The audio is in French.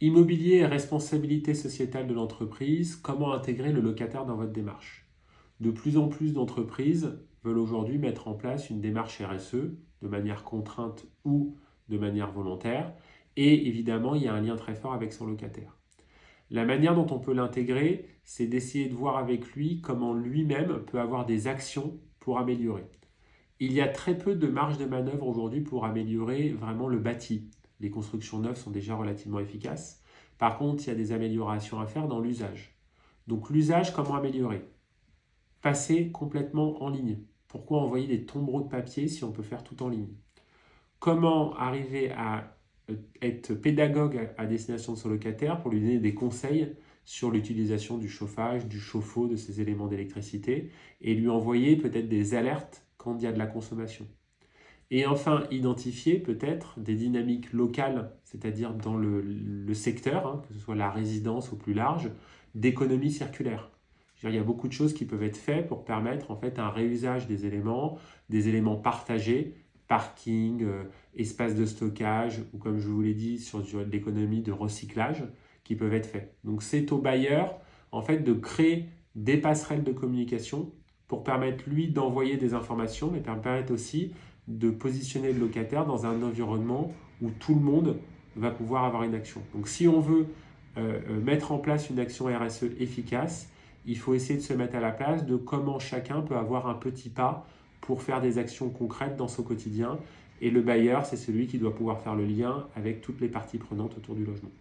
Immobilier et responsabilité sociétale de l'entreprise, comment intégrer le locataire dans votre démarche? De plus en plus d'entreprises veulent aujourd'hui mettre en place une démarche RSE de manière contrainte ou de manière volontaire. Et évidemment, il y a un lien très fort avec son locataire. La manière dont on peut l'intégrer, c'est d'essayer de voir avec lui comment lui-même peut avoir des actions pour améliorer. Il y a très peu de marge de manœuvre aujourd'hui pour améliorer vraiment le bâti. Les constructions neuves sont déjà relativement efficaces. Par contre, il y a des améliorations à faire dans l'usage. Donc l'usage, comment améliorer? Passer complètement en ligne. Pourquoi envoyer des tombereaux de papier si on peut faire tout en ligne? Comment arriver à être pédagogue à destination de son locataire pour lui donner des conseils sur l'utilisation du chauffage, du chauffe-eau, de ces éléments d'électricité et lui envoyer peut-être des alertes quand il y a de la consommation. Et enfin, identifier peut-être des dynamiques locales, c'est-à-dire dans le secteur, que ce soit la résidence au plus large, d'économie circulaire. Il y a beaucoup de choses qui peuvent être faites pour permettre en fait un réusage des éléments partagés, parking, espace de stockage, ou comme je vous l'ai dit, sur l'économie de recyclage, qui peuvent être faits. Donc c'est au bailleur en fait de créer des passerelles de communication pour permettre lui d'envoyer des informations, mais permettre aussi de positionner le locataire dans un environnement où tout le monde va pouvoir avoir une action. Donc si on veut mettre en place une action RSE efficace, il faut essayer de se mettre à la place de comment chacun peut avoir un petit pas pour faire des actions concrètes dans son quotidien. Et le bailleur, c'est celui qui doit pouvoir faire le lien avec toutes les parties prenantes autour du logement.